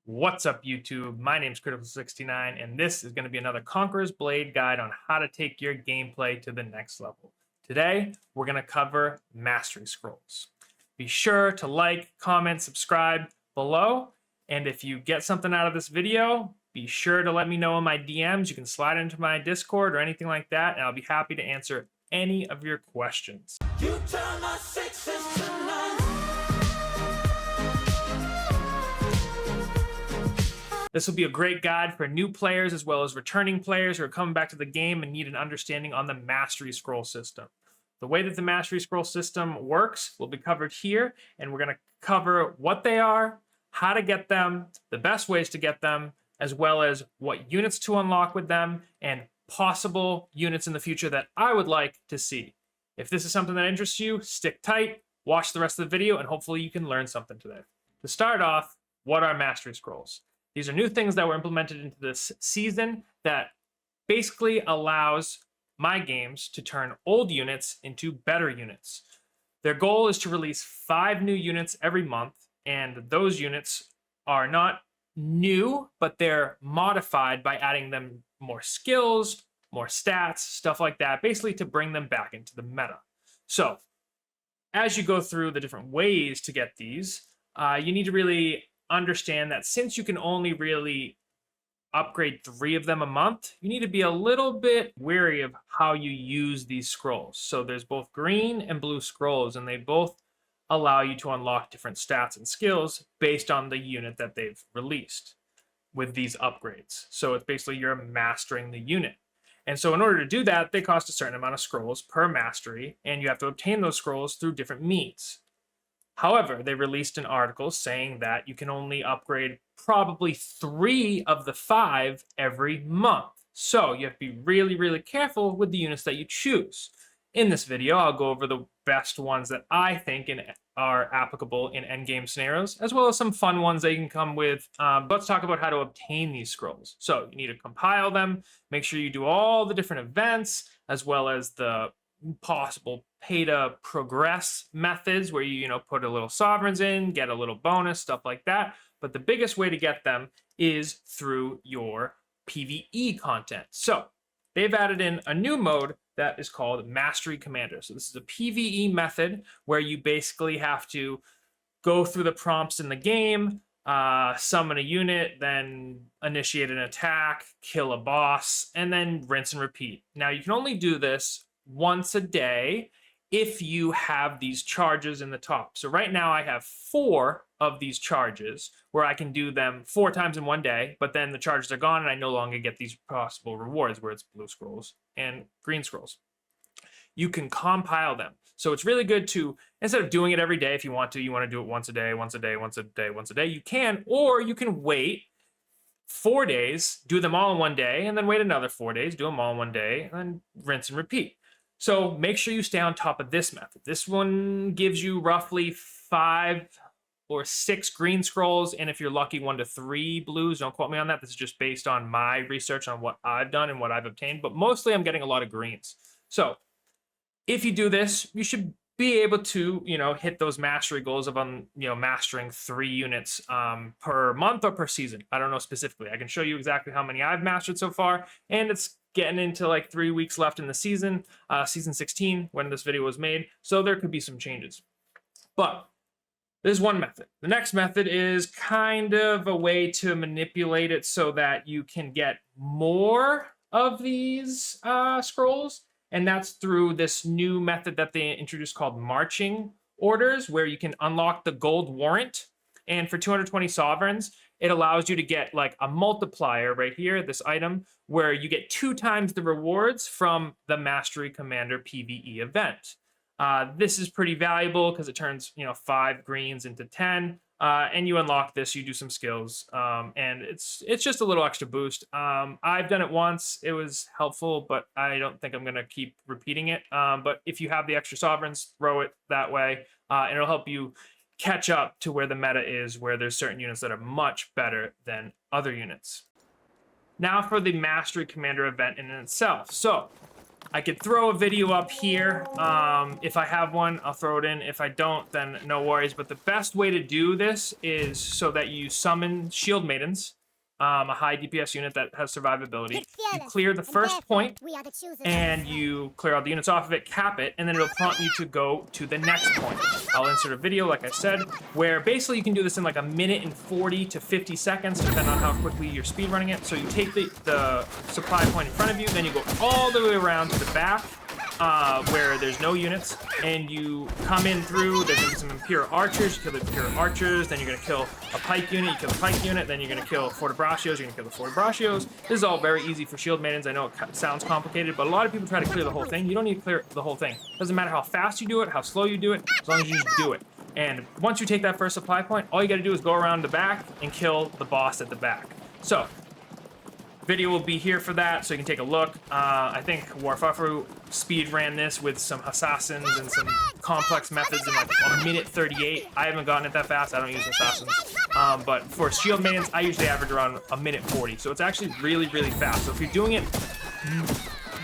What's up, YouTube? My name's Critical69, and this is going to be another Conqueror's Blade guide on how to take your gameplay to the next level. Today, we're going to cover Mastery Scrolls. Be sure to like, comment, subscribe below, and if you get something out of this video, be sure to let me know in my DMs. You can slide into my Discord or anything like that, and I'll be happy to answer any of your questions. You turn my sixes to nines. This will be a great guide for new players as well as returning players who are coming back to the game and need an understanding on the Mastery Scroll system. The way that the Mastery Scroll system works will be covered here, and we're going to cover what they are, how to get them, the best ways to get them, as well as what units to unlock with them, and possible units in the future that I would like to see. If this is something that interests you, stick tight, watch the rest of the video, and hopefully you can learn something today. To start off, what are Mastery Scrolls? These are new things that were implemented into this season that basically allows my games to turn old units into better units. Their goal is to release 5 new units every month, and those units are not new, but they're modified by adding them more skills, more stats, stuff like that, basically to bring them back into the meta. So, as you go through the different ways to get these, you need to really understand that since you can only really upgrade 3 of them a month, you need to be a little bit wary of how you use these scrolls. So there's both green and blue scrolls, and they both allow you to unlock different stats and skills based on the unit that they've released with these upgrades. So it's basically you're mastering the unit. And so in order to do that, they cost a certain amount of scrolls per mastery, and you have to obtain those scrolls through different means. However, they released an article saying that you can only upgrade probably 3 of the 5 every month. So you have to be really, really careful with the units that you choose. In this video, I'll go over the best ones that I think are applicable in endgame scenarios, as well as some fun ones that you can come with. Let's talk about how to obtain these scrolls. So you need to compile them, make sure you do all the different events, as well as the possible pay to progress methods where you put a little sovereigns in, get a little bonus, stuff like that. But the biggest way to get them is through your PvE content. So they've added in a new mode that is called Mastery Commander. So this is a PvE method where you basically have to go through the prompts in the game, summon a unit, then initiate an attack, kill a boss, and then rinse and repeat. Now you can only do this once a day if you have these charges in the top. So right now I have 4 of these charges where I can do them 4 times in one day, but then the charges are gone and I no longer get these possible rewards where it's blue scrolls and green scrolls. You can compile them. So it's really good to, instead of doing it every day, if you want to do it once a day, once a day, once a day, once a day, you can, or you can wait 4 days, do them all in one day, and then wait another 4 days, do them all in one day, and then rinse and repeat. So make sure you stay on top of this method. This one gives you roughly 5 or 6 green scrolls, and if you're lucky, 1 to 3 blues. Don't quote me on that. This is just based on my research on what I've done and what I've obtained, but mostly I'm getting a lot of greens. So if you do this, you should be able to, hit those mastery goals of, mastering 3 units per month or per season. I don't know specifically. I can show you exactly how many I've mastered so far, and it's getting into like 3 weeks left in the season, season 16 when this video was made. So there could be some changes. But there's one method. The next method is kind of a way to manipulate it so that you can get more of these scrolls. And that's through this new method that they introduced called marching orders, where you can unlock the gold warrant. And for 220 sovereigns, it allows you to get like a multiplier right here, this item, where you get 2 times the rewards from the Mastery Commander PvE event. This is pretty valuable because it turns 5 greens into 10, and you unlock this. You do some skills, and it's just a little extra boost. I've done it once; it was helpful, but I don't think I'm gonna keep repeating it. But if you have the extra sovereigns, throw it that way, and it'll help you catch up to where the meta is, where there's certain units that are much better than other units. Now for the Mastery Commander event in itself. So I could throw a video up here. If I have one, I'll throw it in. If I don't, then no worries. But the best way to do this is so that you summon Shield Maidens, a high DPS unit that has survivability. You clear the first point, and you clear all the units off of it, cap it, and then it'll prompt you to go to the next point. I'll insert a video, like I said, where basically you can do this in like a minute and 40 to 50 seconds, depending on how quickly you're speedrunning it. So you take the supply point in front of you, then you go all the way around to the back, where there's no units, and you come in through. There's gonna be some Imperial Archers. You kill the Imperial Archers, then you're gonna kill a Pike unit. You kill the Pike unit, then you're gonna kill Fortebraccios. You're gonna kill the Fortebraccios. This is all very easy for Shield Maidens. I know it sounds complicated, but a lot of people try to clear the whole thing. You don't need to clear the whole thing. Doesn't matter how fast you do it, how slow you do it, as long as you just do it. And once you take that first supply point, all you gotta do is go around the back and kill the boss at the back. So, video will be here for that, so you can take a look. I think Warfuffru speed ran this with some assassins and some complex methods in like a minute 38. I haven't gotten it that fast. I don't use assassins. But for Shield Maidens, I usually average around a minute 40. So it's actually really, really fast. So if you're doing it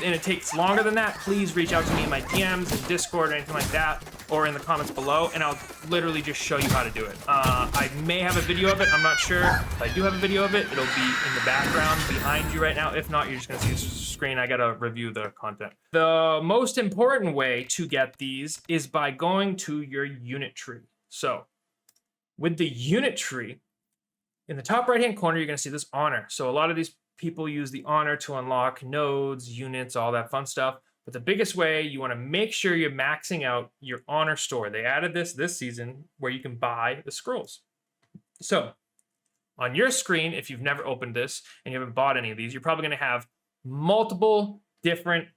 and it takes longer than that, please reach out to me in my DMs, in Discord, or anything like that, or in the comments below, and I'll literally just show you how to do it. I may have a video of it, I'm not sure. If I do have a video of it, it'll be in the background behind you right now. If not, you're just gonna see the screen. I gotta review the content. The most important way to get these is by going to your unit tree. So, with the unit tree, in the top right-hand corner, you're gonna see this honor. So a lot of these people use the honor to unlock nodes, units, all that fun stuff. But the biggest way, you want to make sure you're maxing out your honor store. They added this season where you can buy the scrolls. So on your screen, if you've never opened this and you haven't bought any of these, you're probably going to have multiple different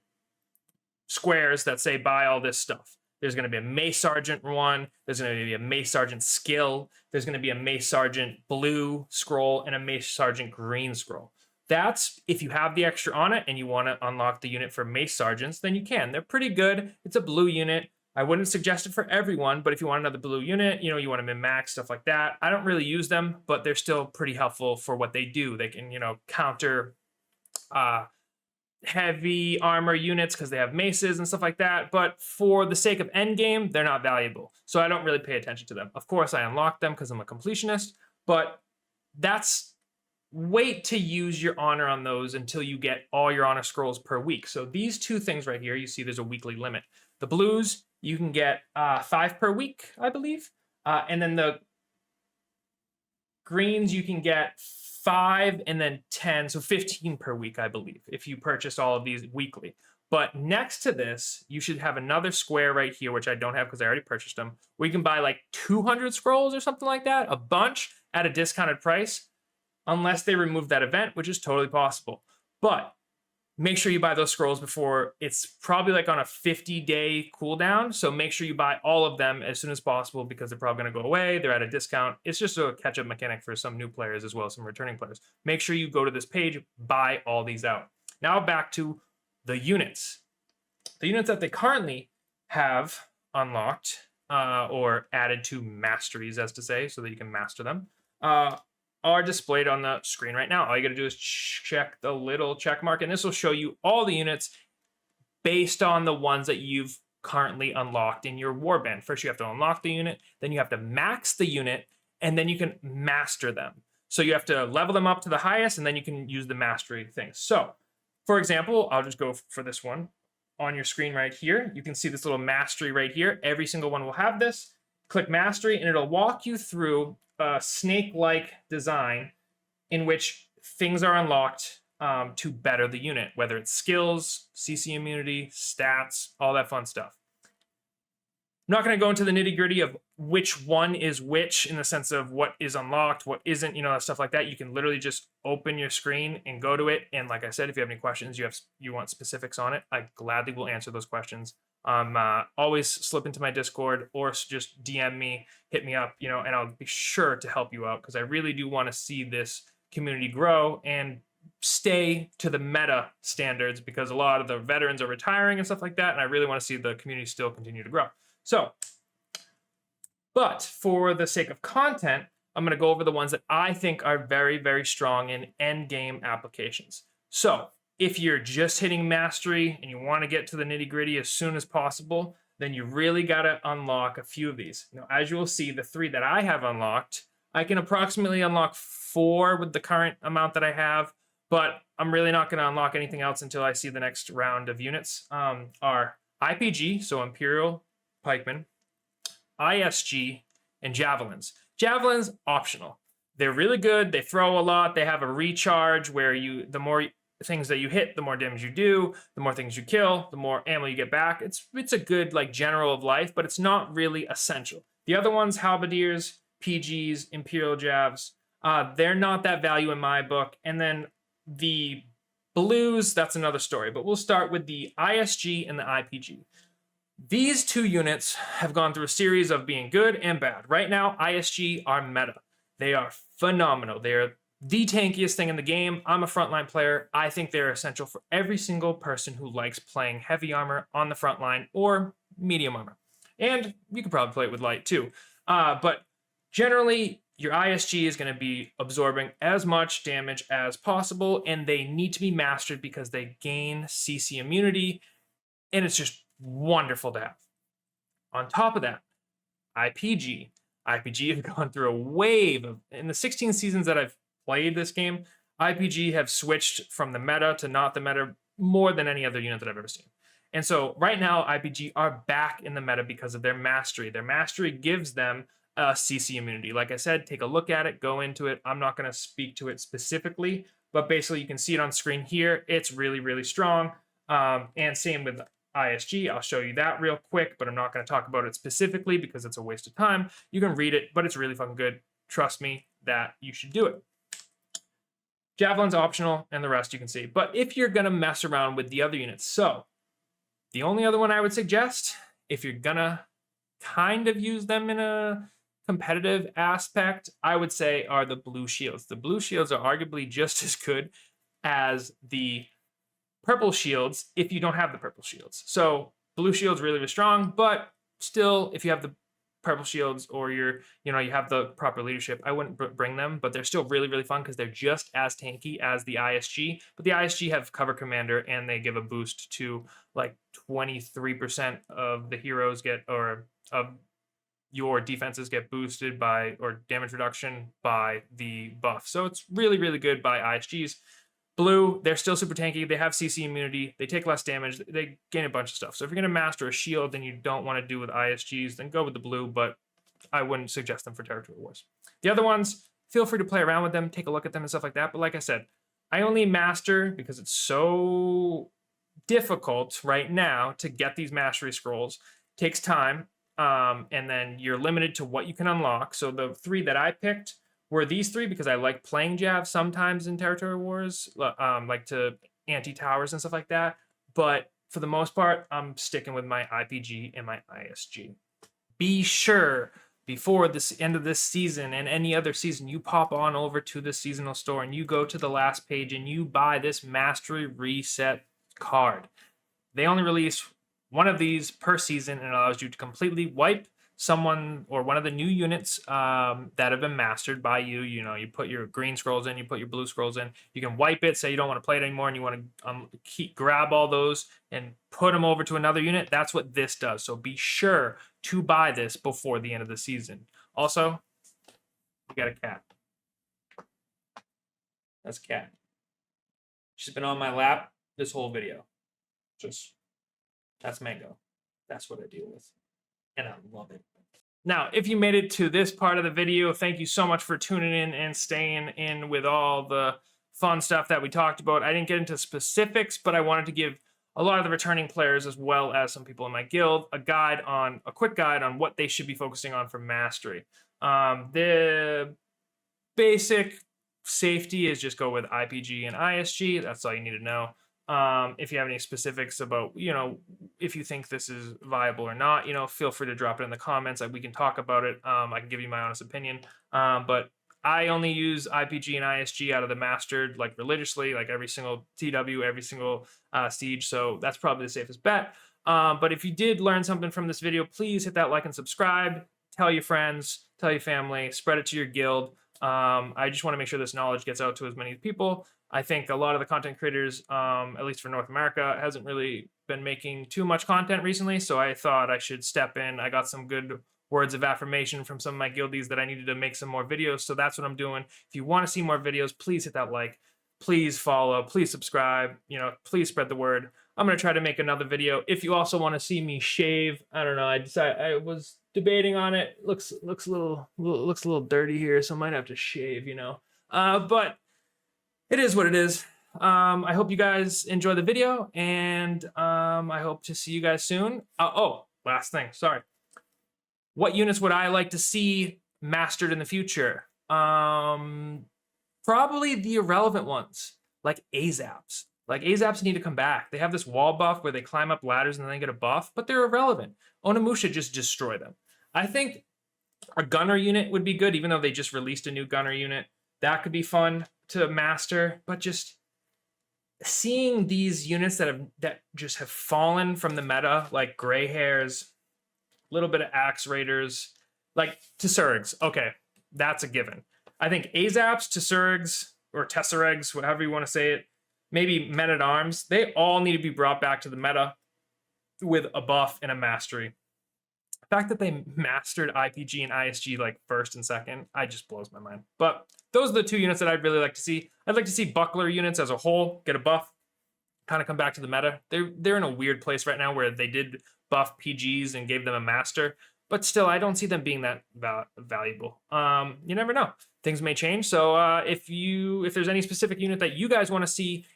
squares that say buy all this stuff. There's going to be a Mace Sergeant one. There's going to be a Mace Sergeant skill. There's going to be a Mace Sergeant blue scroll and a Mace Sergeant green scroll. That's if you have the extra on it and you want to unlock the unit for Mace Sergeants, then you can. They're pretty good. It's a blue unit. I wouldn't suggest it for everyone, but if you want another blue unit, you know, you want to min-max, stuff like that. I don't really use them, but they're still pretty helpful for what they do. They can, you know, counter heavy armor units because they have maces and stuff like that. But for the sake of endgame, they're not valuable. So I don't really pay attention to them. Of course, I unlock them because I'm a completionist, but wait to use your honor on those until you get all your honor scrolls per week. So these two things right here, you see there's a weekly limit. The blues, you can get 5 per week, I believe. And then the greens, you can get 5 and then 10, so 15 per week, I believe, if you purchase all of these weekly. But next to this, you should have another square right here, which I don't have because I already purchased them, where you can buy like 200 scrolls or something like that, a bunch at a discounted price. Unless they remove that event, which is totally possible. But make sure you buy those scrolls before it's probably like on a 50-day cooldown. So make sure you buy all of them as soon as possible because they're probably going to go away. They're at a discount. It's just a catch-up mechanic for some new players as well as some returning players. Make sure you go to this page, buy all these out. Now back to the units. The units that they currently have unlocked or added to masteries, as to say, so that you can master them, are displayed on the screen right now. All you gotta do is check the little check mark, and this will show you all the units based on the ones that you've currently unlocked in your warband. First, you have to unlock the unit, then you have to max the unit, and then you can master them. So you have to level them up to the highest, and then you can use the mastery thing. So, for example, I'll just go for this one. On your screen right here, you can see this little mastery right here. Every single one will have this. Click mastery, and it'll walk you through a snake-like design in which things are unlocked to better the unit, whether it's skills, CC immunity, stats, all that fun stuff. I'm not going to go into the nitty-gritty of which one is which in the sense of what is unlocked, what isn't, you know, stuff like that. You can literally just open your screen and go to it. And like I said, if you have any questions, you want specifics on it, I gladly will answer those questions. Always slip into my Discord or just DM me, hit me up, you know, and I'll be sure to help you out because I really do want to see this community grow and stay to the meta standards because a lot of the veterans are retiring and stuff like that, and I really want to see the community still continue to grow. So, but for the sake of content, I'm going to go over the ones that I think are very, very strong in end game applications. So, If you're just hitting mastery and you want to get to the nitty gritty as soon as possible, then you really got to unlock a few of these. Now, as you will see, the 3 that I have unlocked, I can approximately unlock 4 with the current amount that I have, but I'm really not going to unlock anything else until I see the next round of units. Are IPG, so Imperial Pikemen, ISG, and Javelins. Javelins, optional. They're really good. They throw a lot. They have a recharge where the more things that you hit, the more damage you do, the more things you kill, the more ammo you get back. It's a good like general of life, but it's not really essential. The other ones, Halberdiers, PGs, Imperial Javs, they're not that value in my book. And then the blues, that's another story, but we'll start with the ISG and the IPG. These 2 units have gone through a series of being good and bad. Right now, ISG are meta. They are phenomenal. They are the tankiest thing in the game. I'm a frontline player. I think they're essential for every single person who likes playing heavy armor on the front line or medium armor. And you could probably play it with light too. But generally, your ISG is going to be absorbing as much damage as possible, and they need to be mastered because they gain CC immunity, and it's just wonderful to have. On top of that, IPG. IPG have gone through a wave of, in the 16 seasons that I've played this game, IPG have switched from the meta to not the meta more than any other unit that I've ever seen. And so right now, IPG are back in the meta because of their mastery. Their mastery gives them CC immunity. Like I said, take a look at it, go into it. I'm not going to speak to it specifically, but basically you can see it on screen here. It's really, really strong. And same with ISG. I'll show you that real quick, but I'm not going to talk about it specifically because it's a waste of time. You can read it, but it's really fucking good. Trust me that you should do it. Javelin's optional, and the rest you can see. But if you're going to mess around with the other units, so the only other one I would suggest, if you're going to kind of use them in a competitive aspect, I would say are the blue shields. The blue shields are arguably just as good as the purple shields if you don't have the purple shields. So blue shields really, really strong, but still, if you have the purple shields or you have the proper leadership, I wouldn't bring them, but they're still really, really fun because they're just as tanky as the ISG. But the ISG have cover commander and they give a boost to like 23% of the heroes of your defenses get boosted by, or damage reduction by the buff. So it's really, really good by ISGs. Blue, they're still super tanky. They have CC immunity. They take less damage. They gain a bunch of stuff. So if you're going to master a shield and you don't want to do with ISGs, then go with the blue, but I wouldn't suggest them for territory wars. The other ones, feel free to play around with them, take a look at them and stuff like that. But like I said, I only master because it's so difficult right now to get these mastery scrolls. It takes time, and then you're limited to what you can unlock. So the 3 that I picked were these 3 because I like playing Jav sometimes in territory wars, like to anti-towers and stuff like that. But for the most part, I'm sticking with my IPG and my ISG. Be sure before the end of this season and any other season, you pop on over to the seasonal store and you go to the last page and you buy this Mastery Reset card. They only release one of these per season and it allows you to completely wipe someone or one of the new units that have been mastered by you. You know, you put your green scrolls in, you put your blue scrolls in, you can wipe it, say you don't want to play it anymore and you want to grab all those and put them over to another unit. That's what this does. So be sure to buy this before the end of the season. Also, we got a cat. That's Cat. She's been on my lap this whole video. That's Mango. That's what I deal with. And I love it. Now, if you made it to this part of the video, thank you so much for tuning in and staying in with all the fun stuff that we talked about. I didn't get into specifics, but I wanted to give a lot of the returning players, as well as some people in my guild, a quick guide on what they should be focusing on for mastery. The basic safety is just go with IPG and ISG. That's all you need to know. If you have any specifics about, if you think this is viable or not, feel free to drop it in the comments. We can talk about it. I can give you my honest opinion. But I only use IPG and ISG out of the mastered, like religiously, like every single TW, every single siege. So that's probably the safest bet. But if you did learn something from this video, please hit that like and subscribe. Tell your friends, tell your family, spread it to your guild. I just want to make sure this knowledge gets out to as many people. I think a lot of the content creators, at least for North America, hasn't really been making too much content recently, so I thought I should step in. I got some good words of affirmation from some of my guildies that I needed to make some more videos, so that's what I'm doing. If you want to see more videos, please hit that like, please follow, please subscribe, please spread the word. I'm going to try to make another video. If you also want to see me shave, I don't know, I was debating on it. Looks a little dirty here, so I might have to shave, but it is what it is. I hope you guys enjoy the video, and I hope to see you guys soon. Oh, last thing, sorry. What units would I like to see mastered in the future? Probably the irrelevant ones, like Azaps. Like, Azaps need to come back. They have this wall buff where they climb up ladders and then they get a buff, but they're irrelevant. Onimusha just destroy them. I think a gunner unit would be good, even though they just released a new gunner unit. That could be fun to master, but just seeing these units that just have fallen from the meta, like gray hairs, a little bit of axe raiders, like Tessurgs. Okay, that's a given. I think Azaps, Tessurgs, or Tesseregs, whatever you want to say it, maybe Men-at-Arms, they all need to be brought back to the meta with a buff and a mastery. The fact that they mastered IPG and ISG like first and second, I just blows my mind. But those are the two units that I'd really like to see. I'd like to see buckler units as a whole get a buff, kind of come back to the meta. They're in a weird place right now where they did buff PGs and gave them a master, but still, I don't see them being that valuable. You never know. Things may change. So if there's any specific unit that you guys want to see,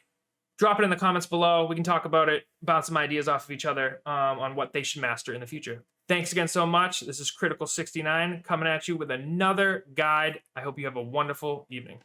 drop it in the comments below. We can talk about it, bounce some ideas off of each other on what they should master in the future. Thanks again so much. This is Critical69 coming at you with another guide. I hope you have a wonderful evening.